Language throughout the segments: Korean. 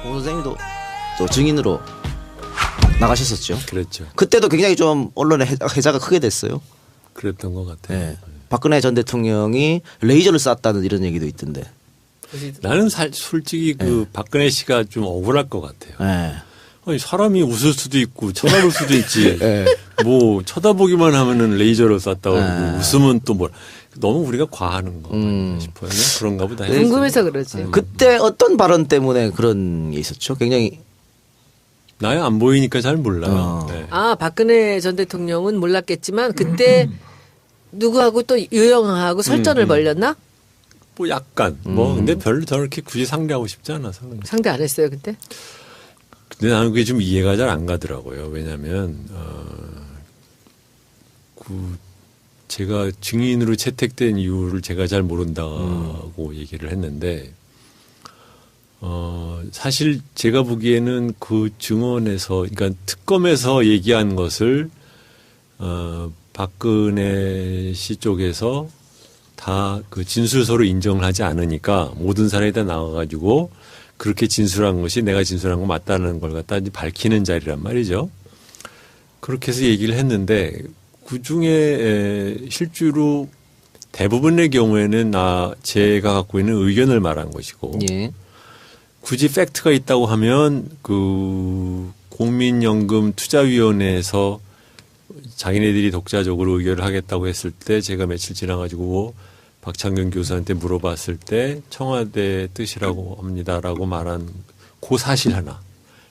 공 선생님도 또 증인으로 나가셨었죠. 그렇죠. 그때도 굉장히 좀 언론의 회자가 크게 됐어요. 그랬던 것 같아요. 네. 박근혜 전 대통령이 레이저를 쐈다는 이런 얘기도 있던데. 나는 솔직히 그 박근혜 씨가 좀 억울할 것 같아요. 네. 아니, 사람이 웃을 수도 있고 쳐다볼 수도 있지. 네. 뭐 쳐다보기만 하면은 레이저로 쐈다고 그러고 웃으면 또 뭘. 너무 우리가 과하는 거 싶어요. 그런가 보다. 궁금해서 그러지. 그때 어떤 발언 때문에 그런 게 있었죠? 굉장히 나야 안 보이니까 잘 몰라요. 네. 아, 박근혜 전 대통령은 몰랐겠지만 그때 누구하고 또 유영하고 설전을 벌였나? 뭐 약간 뭐 근데 별로 저렇게 굳이 상대하고 싶지 않아서. 상대 안 했어요 그때? 근데 나는 그게 좀 이해가 잘 안 가더라고요. 왜냐하면 제가 증인으로 채택된 이유를 제가 잘 모른다고 얘기를 했는데 사실 제가 보기에는 그 증언에서 그러니까 특검에서 얘기한 것을 박근혜 씨 쪽에서 다 그 진술서로 인정을 하지 않으니까 모든 사람이 다 나와가지고 그렇게 진술한 것이 내가 진술한 거 맞다는 걸 갖다 밝히는 자리란 말이죠. 그렇게 해서 얘기를 했는데 그중에 실제로 대부분의 경우에는 제가 갖고 있는 의견을 말한 것이고 예. 굳이 팩트가 있다고 하면 그 국민연금 투자위원회에서 자기네들이 독자적으로 의결을 하겠다고 했을 때 제가 며칠 지나가지고 박창균 교수한테 물어봤을 때 청와대 뜻이라고 합니다라고 말한 그 사실 하나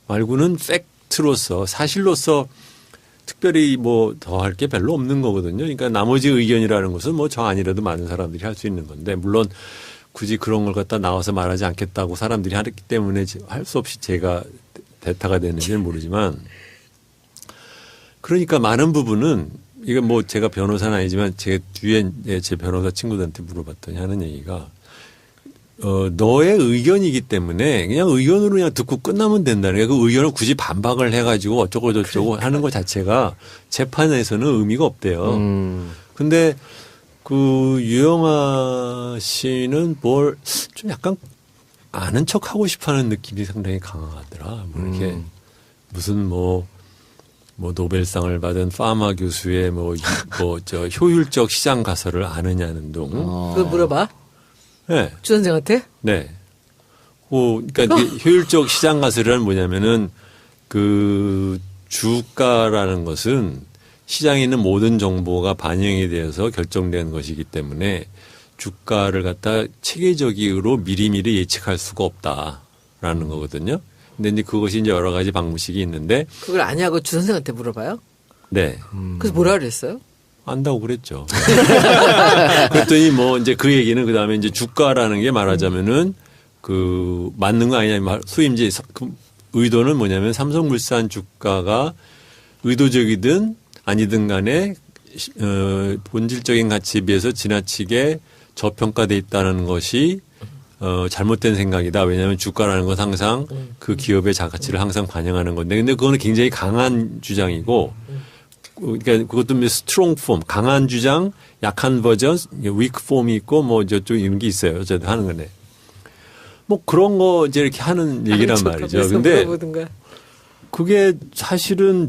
말고는 팩트로서 사실로서 특별히 뭐 더 할 게 별로 없는 거거든요. 그러니까 나머지 의견이라는 것은 뭐 저 아니라도 많은 사람들이 할 수 있는 건데 물론 굳이 그런 걸 갖다 나와서 말하지 않겠다고 사람들이 하기 때문에 할 수 없이 제가 대타가 되는지는 모르지만 그러니까 많은 부분은 이건 뭐 제가 변호사는 아니지만 제 뒤에 제 변호사 친구들한테 물어봤더니 하는 얘기가 너의 의견이기 때문에 그냥 의견으로 그냥 듣고 끝나면 된다는 그 의견을 굳이 반박을 해가지고 어쩌고 저쩌고 하는 것 자체가 재판에서는 의미가 없대요. 근데 그 유영아 씨는 뭘 좀 약간 아는 척 하고 싶어 하는 느낌이 상당히 강하더라. 뭐 이렇게 무슨 뭐 노벨상을 받은 파마 교수의 저 효율적 시장 가설을 아느냐는 둥. 그거 물어봐? 네. 주 선생한테? 네. 그러니까 이게 효율적 시장 가설이란 뭐냐면은 그 주가라는 것은 시장에 있는 모든 정보가 반영이 되어서 결정된 것이기 때문에 주가를 갖다 체계적으로 미리미리 예측할 수가 없다라는 거거든요. 근데 이제 그것이 이제 여러 가지 방식이 있는데 그걸 아냐고 주 선생한테 물어봐요? 네. 그래서 뭐라 그랬어요? 안다고 그랬죠. 그랬더니 뭐 이제 그 얘기는 그 다음에 이제 주가라는 게 말하자면은 그 맞는 거 아니냐 소위 이제 그 의도는 뭐냐면 삼성물산 주가가 의도적이든 아니든 간에 본질적인 가치에 비해서 지나치게 저평가돼 있다는 것이 잘못된 생각이다. 왜냐하면 주가라는 건 항상 그 기업의 가치를 항상 반영하는 건데, 근데 그거는 굉장히 강한 주장이고, 그러니까 그것도 스트롱 폼, 강한 주장, 약한 버전, 위크 폼이 있고, 뭐 저쪽 이런 게 있어요. 어쨌든 하는 거네. 뭐 그런 거 이제 이렇게 하는 얘기란 말이죠. 근데 그게 사실은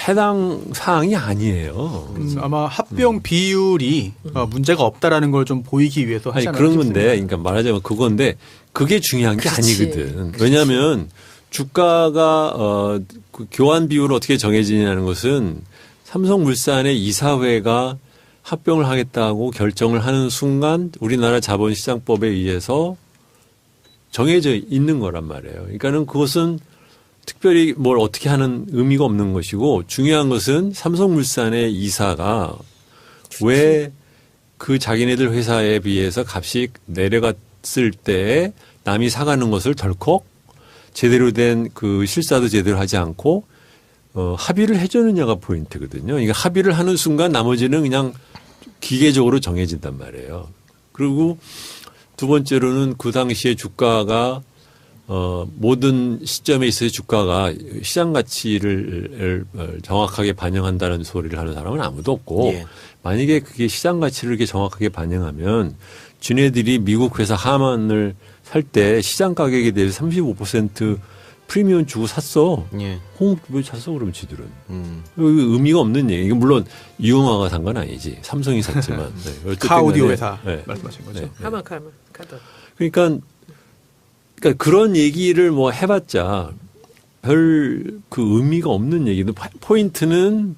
해당 사항이 아니에요. 아마 합병 비율이 문제가 없다라는 걸 좀 보이기 위해서 하지 않았나 그런 건데, 그러니까 말하자면 그건데 그게 중요한 게 아니거든. 왜냐하면 주가가 그 교환 비율을 어떻게 정해지냐는 것은 삼성물산의 이사회가 합병을 하겠다고 결정을 하는 순간 우리나라 자본시장법에 의해서 정해져 있는 거란 말이에요. 그러니까는 그것은 특별히 뭘 어떻게 하는 의미가 없는 것이고 중요한 것은 삼성물산의 이사가 왜 그 자기네들 회사에 비해서 값이 내려갔을 때 남이 사가는 것을 덜컥 제대로 된 그 실사도 제대로 하지 않고 합의를 해주느냐가 포인트거든요. 그러니까 합의를 하는 순간 나머지는 그냥 기계적으로 정해진단 말이에요. 그리고 두 번째로는 그 당시에 주가가 모든 시점에 있어서 주가가 시장 가치를 정확하게 반영한다는 소리를 하는 사람은 아무도 없고, 예. 만약에 그게 시장 가치를 이렇게 정확하게 반영하면 지네들이 미국 회사 하만을 살 때 시장 가격에 대해서 35% 프리미엄 주고 샀어. 예. 왜 샀어 그럼 지들은. 의미가 없는 얘기. 이게 물론 이용화가 산 건 아니지. 삼성이 샀지만. 네. 어쨌든 카오디오 간에, 회사 네. 말씀하신 거죠. 네. 하만 카드. 그러니까 그런 얘기를 뭐 해봤자 별 그 의미가 없는 얘기도 포인트는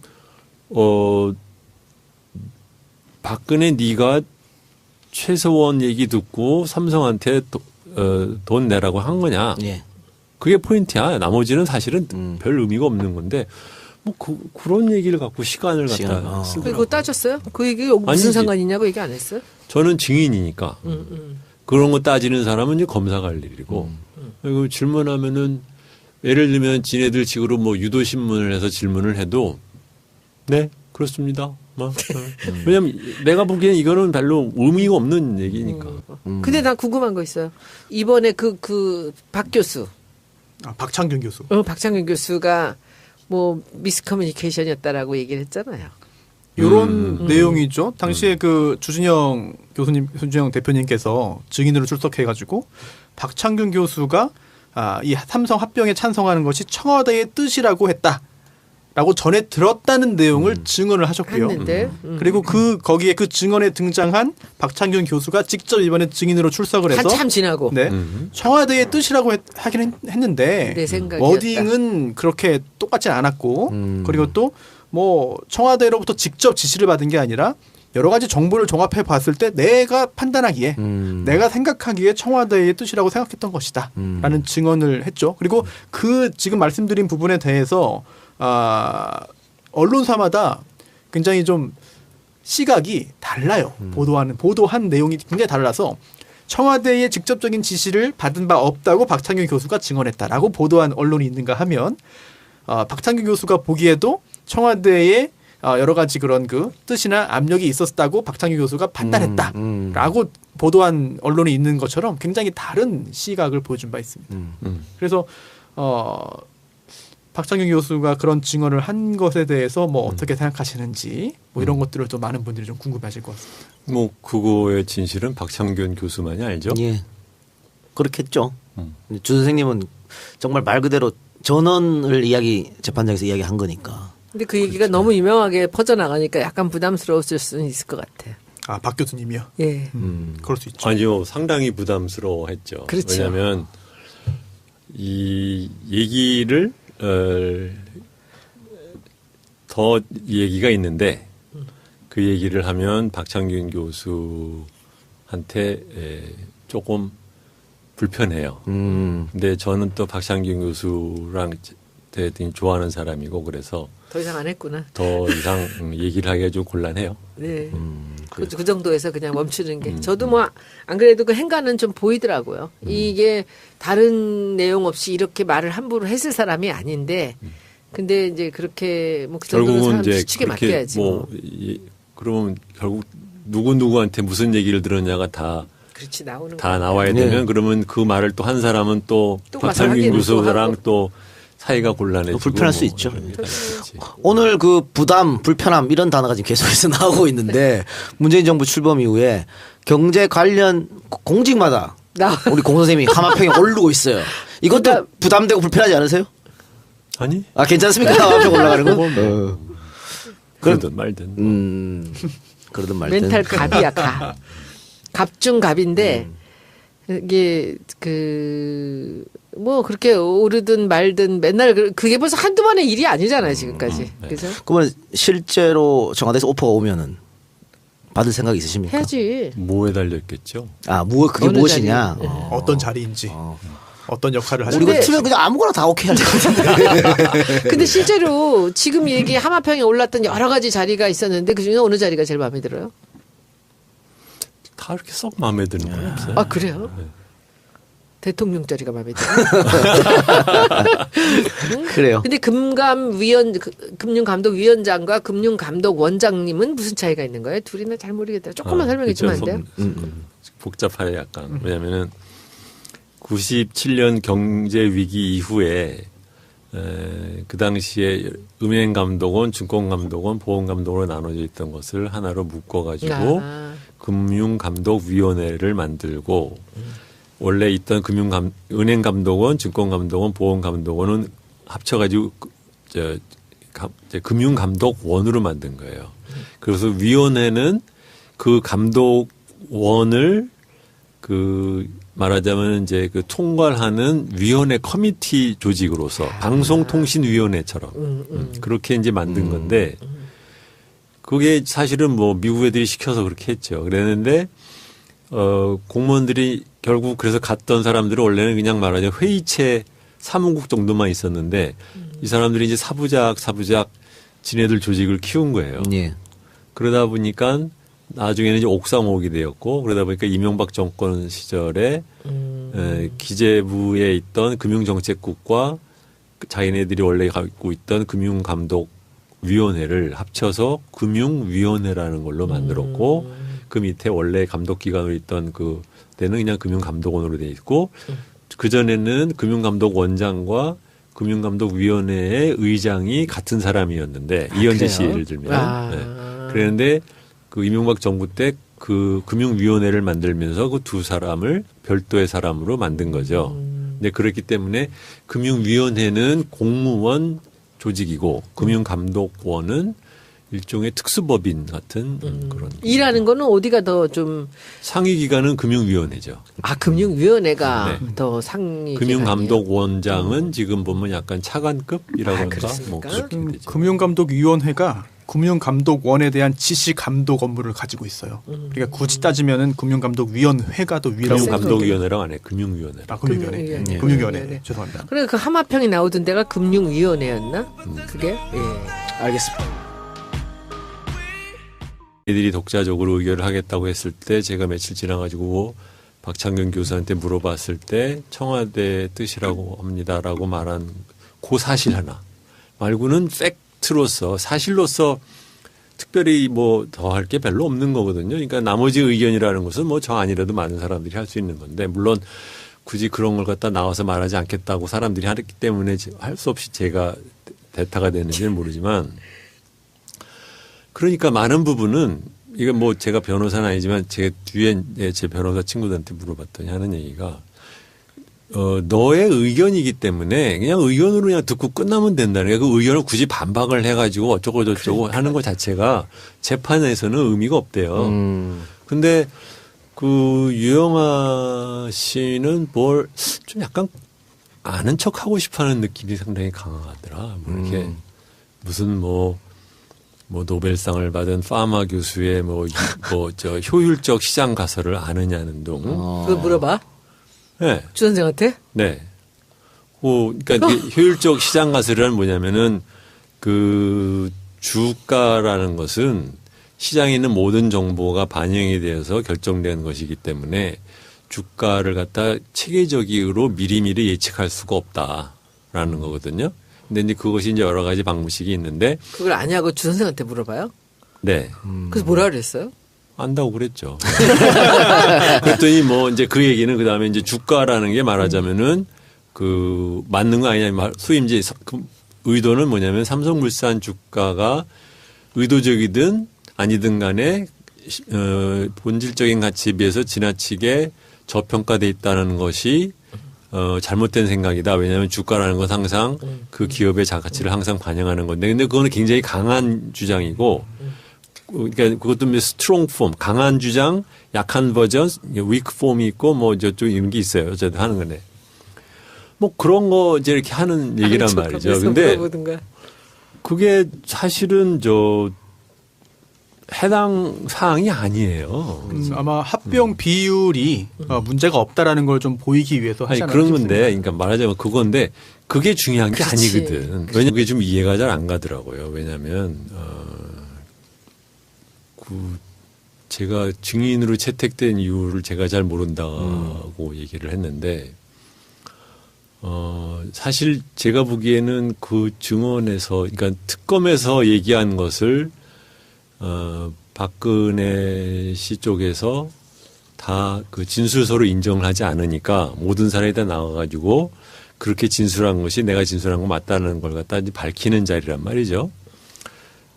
박근혜 네가 최서원 얘기 듣고 삼성한테 돈 내라고 한 거냐. 예. 그게 포인트야. 나머지는 사실은 별 의미가 없는 건데 뭐 그런 얘기를 갖고 시간을 갖다 쓰더라고요. 그거 따졌어요? 그 얘기 무슨 아니지. 상관이냐고 얘기 안 했어요? 저는 증인이니까 그런 거 따지는 사람은 이제 검사가 할 일이고 그리고 질문하면은 예를 들면 지네들 식으로 뭐 유도신문을 해서 질문을 해도 네 그렇습니다. 왜냐면 내가 보기엔 이거는 별로 의미가 없는 얘기니까. 근데 난 궁금한 거 있어요. 이번에 박 교수, 박창균 교수. 박창균 교수가 뭐 미스커뮤니케이션이었다라고 얘기를 했잖아요. 이런 내용이죠. 당시에 그 주진영 대표님께서 증인으로 출석해가지고 박창균 교수가 이 삼성 합병에 찬성하는 것이 청와대의 뜻이라고 했다라고 전에 들었다는 내용을 증언을 하셨고요. 했는데, 그리고 거기에 그 증언에 등장한 박창균 교수가 직접 이번에 증인으로 출석을 해서 한참 지나고 네, 청와대의 뜻이라고 하긴 했는데 내 생각이었다. 워딩은 그렇게 똑같지 않았고 그리고 또 뭐 청와대로부터 직접 지시를 받은 게 아니라 여러 가지 정보를 종합해 봤을 때 내가 판단하기에 내가 생각하기에 청와대의 뜻이라고 생각했던 것이다 라는 증언을 했죠. 그리고 그 지금 말씀드린 부분에 대해서 언론사마다 굉장히 좀 시각이 달라요. 보도한 내용이 굉장히 달라서 청와대의 직접적인 지시를 받은 바 없다고 박창균 교수가 증언했다라고 보도한 언론이 있는가 하면 박창균 교수가 보기에도 청와대의 여러 가지 그런 그 뜻이나 압력이 있었다고 박창균 교수가 판단했다라고 보도한 언론이 있는 것처럼 굉장히 다른 시각을 보여준 바 있습니다. 그래서 박창균 교수가 그런 증언을 한 것에 대해서 뭐 어떻게 생각하시는지 뭐 이런 것들을 또 많은 분들이 좀 궁금해하실 것 같습니다. 뭐 그거의 진실은 박창균 교수만이 알죠. 예. 그렇겠죠. 주 선생님은 정말 말 그대로 전원을 재판장에서 이야기한 거니까. 근데 그 얘기가 너무 유명하게 퍼져나가니까 약간 부담스러웠을 수는 있을 것 같아. 박 교수님이요? 예. 그럴 수 있죠. 아니요, 상당히 부담스러워했죠. 그렇죠. 왜냐하면 이 얘기를 더 얘기가 있는데 그 얘기를 하면 박창균 교수한테 조금 불편해요. 근데 저는 또 박창균 교수랑 되게 좋아하는 사람이고 그래서 더 이상 안 했구나. 더 이상 얘기를 하기가 좀 곤란해요. 네. 그 정도에서 그냥 멈추는 게. 저도 뭐 안 그래도 그 행간은 좀 보이더라고요. 이게 다른 내용 없이 이렇게 말을 함부로 했을 사람이 아닌데, 근데 이제 그렇게 뭐 그 정도는 결국은 사람 이제 수칙에 그렇게 맡겨야지. 그러면 결국 누구한테 무슨 얘기를 들었냐가 다 그렇지 나오는 나와야 네. 되면 그러면 그 말을 또 한 사람은 또 또 가서 박창균 확인을 또 교수랑 하고. 또 사이가 곤란해지고 불편할 수 있죠. 이런 게 다 있겠지. 오늘 그 부담, 불편함 이런 단어가 지금 계속해서 나오고 있는데 문재인 정부 출범 이후에 경제 관련 공직마다 우리 공 선생님이 하마평에 오르고 있어요. 이것도 부담되고 불편하지 않으세요? 아니 괜찮습니까? 하마평 올라가는 거? 그러든 말든 그러든 말든. 멘탈 갑이야 갑. 갑중갑인데 이게 뭐 그렇게 오르든 말든 맨날 그게 벌써 한두 번의 일이 아니잖아요 지금까지. 그죠? 그러면 실제로 청와대에서 오퍼가 오면은 받을 생각 있으십니까? 해야지. 뭐에 달렸겠죠. 그게 어느 무엇이냐? 자리. 어떤 자리인지 어떤 역할을 하시는 우리 같으면 그냥 아무거나 다 오케이 할 것 같은데. 근데 실제로 지금 얘기 하마평에 올랐던 여러 가지 자리가 있었는데 그중에 어느 자리가 제일 마음에 들어요? 다 이렇게 썩 마음에 드는 건 없어요. 아 그래요? 네. 대통령 자리가 마음에 들어요. 그래요. 근데 금융감독위원장과 금융감독원장님은 무슨 차이가 있는 거예요? 둘이는 잘 모르겠다. 조금만 설명해 주면 안 돼요? 복잡하네 약간. 왜냐하면은 97년 경제 위기 이후에 그 당시에 은행감독원, 증권감독원, 보험감독원으로 나눠져 있던 것을 하나로 묶어가지고 금융감독위원회를 만들고 원래 있던 은행감독원, 증권감독원, 보험감독원은 합쳐가지고 금융감독원으로 만든 거예요. 그래서 위원회는 그 감독원을 말하자면 이제 통괄하는 위원회 커미티 조직으로서 방송통신위원회처럼 그렇게 이제 만든 건데 그게 사실은 뭐 미국 애들이 시켜서 그렇게 했죠. 그랬는데 공무원들이 결국 그래서 갔던 사람들은 원래는 그냥 말하자면 회의체 사무국 정도만 있었는데 이 사람들이 이제 사부작 지네들 조직을 키운 거예요. 예. 그러다 보니까 나중에는 이제 옥상옥이 되었고 그러다 보니까 이명박 정권 시절에 기재부에 있던 금융정책국과 자기네들이 원래 갖고 있던 금융감독위원회를 합쳐서 금융위원회라는 걸로 만들었고 그 밑에 원래 감독기관으로 있던 그 때는 그냥 금융감독원으로 돼 있고 그전에는 금융감독원장과 금융감독위원회의 의장이 같은 사람이었는데 이현재 씨 예를 들면 네. 그랬는데 그 이명박 정부 때 그 금융위원회를 만들면서 그 두 사람을 별도의 사람으로 만든 거죠. 근데 그렇기 때문에 금융위원회는 공무원 조직이고 금융감독원은 일종의 특수법인 같은 그런. 일하는 거는 어디가 더 좀 상위 기관은 금융위원회죠. 금융위원회가 더 상위 금융감독원장은 지금 보면 약간 차관급이라고 할까? 그렇습니까? 뭐 그렇게 되죠. 금융감독위원회가 금융감독원에 대한 지시 감독 업무를 가지고 있어요. 그러니까 굳이 따지면은 금융감독위원회가 더 위라고. 금융감독위원회라고 안 해. 금융위원회. 금융위원회. 네. 금융위원회. 죄송합니다. 그래 그 하마평이 나오던 데가 금융위원회였나? 그게? 예. 알겠습니다. 애들이 독자적으로 의결을 하겠다고 했을 때 제가 며칠 지나가지고 박창균 교수한테 물어봤을 때 청와대 뜻이라고 합니다라고 말한 그 사실 하나 말고는 팩트로서 사실로서 특별히 뭐 더 할 게 별로 없는 거거든요. 그러니까 나머지 의견이라는 것은 뭐 저 아니라도 많은 사람들이 할 수 있는 건데 물론 굳이 그런 걸 갖다 나와서 말하지 않겠다고 사람들이 하기 때문에 할 수 없이 제가 대타가 되는지는 모르지만 그러니까 많은 부분은 이건 뭐 제가 변호사는 아니지만 제 뒤에 제 변호사 친구들한테 물어봤더니 하는 얘기가 너의 의견이기 때문에 그냥 의견으로 그냥 듣고 끝나면 된다는 게 그 의견을 굳이 반박을 해가지고 어쩌고 저쩌고 하는 것 자체가 재판에서는 의미가 없대요. 근데 그 유영아 씨는 뭘 좀 약간 아는 척하고 싶어하는 느낌이 상당히 강하더라. 뭐 이렇게 무슨 뭐 노벨상을 받은 파마 교수의 저 효율적 시장 가설을 아느냐는 둥. 그거 물어봐. 네. 주 선생한테? 네. 그러니까 효율적 시장 가설이란 뭐냐면은 그 주가라는 것은 시장에 있는 모든 정보가 반영이 되어서 결정된 것이기 때문에 주가를 갖다 체계적으로 미리미리 예측할 수가 없다라는 거거든요. 근데 이제 그것이 이제 여러 가지 방식이 있는데 그걸 아냐고 주 선생한테 물어봐요? 네. 그래서 뭐라 그랬어요? 안다고 그랬죠. 그랬더니 뭐 이제 그 얘기는 그 다음에 이제 주가라는 게 말하자면은 그 맞는 거 아니냐. 소위 이제 의도는 뭐냐면 삼성물산 주가가 의도적이든 아니든 간에 본질적인 가치에 비해서 지나치게 저평가돼 있다는 것이 잘못된 생각이다. 왜냐하면 주가라는 건 항상 그 기업의 가치를 항상 반영하는 건데, 근데 그거는 굉장히 강한 주장이고, 그러니까 그것도 스트롱 폼, 강한 주장, 약한 버전, 위크 폼이 있고, 뭐 저쪽 이런 게 있어요. 어쨌든 하는 건데, 뭐 그런 거 이제 이렇게 하는 얘기란 말이죠. 근데 그게 사실은 해당 사항이 아니에요. 아마 합병 비율이 문제가 없다라는 걸 좀 보이기 위해서 하지 않았나 그런 싶습니다. 건데, 그러니까 말하자면 그건데 그게 중요한 게 그렇지. 아니거든. 왜냐면 그게 좀 이해가 잘 안 가더라고요. 왜냐하면 제가 증인으로 채택된 이유를 제가 잘 모른다고 얘기를 했는데, 사실 제가 보기에는 그 증언에서, 그러니까 특검에서 얘기한 것을 박근혜 씨 쪽에서 다 그 진술서로 인정을 하지 않으니까 모든 사람이 다 나와가지고 그렇게 진술한 것이 내가 진술한 거 맞다는 걸 갖다 이제 밝히는 자리란 말이죠.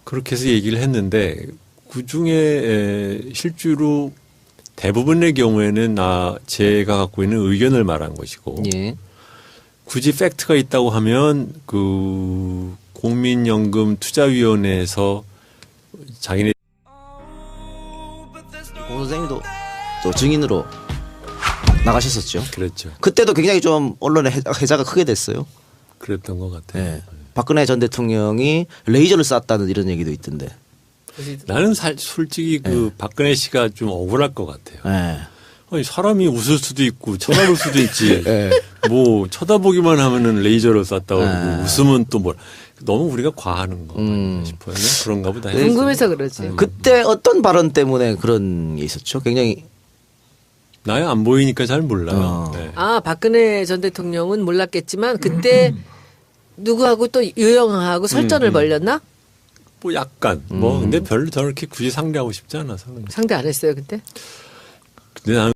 그렇게 해서 얘기를 했는데 그 중에 실제로 대부분의 경우에는 제가 갖고 있는 의견을 말한 것이고 예. 굳이 팩트가 있다고 하면 그 국민연금 투자위원회에서 자기네 공 선생님도 또 증인으로 나가셨었죠. 그랬죠. 그때도 굉장히 좀 언론의 회자가 크게 됐어요. 그랬던 것 같아요. 예. 박근혜 전 대통령이 레이저를 쐈다는 이런 얘기도 있던데. 나는 솔직히 그 박근혜 씨가 좀 억울할 것 같아요. 예. 아니, 사람이 웃을 수도 있고 쳐다볼 수도 있지. 예. 뭐 쳐다보기만 하면은 레이저를 쐈다고 그러고 웃으면 또 뭘. 너무 우리가 과하는 거 싶어요. 그런가 보다. 궁금해서 그러지. 그때 어떤 발언 때문에 그런 게 있었죠? 굉장히 나야 안 보이니까 잘 몰라요. 네. 아, 박근혜 전 대통령은 몰랐겠지만 그때 누구하고 또 유영하고 설전을 벌였나? 뭐 약간 뭐 근데 별로 저렇게 굳이 상대하고 싶지 않아서. 상대 안 했어요 그때? 근데 나는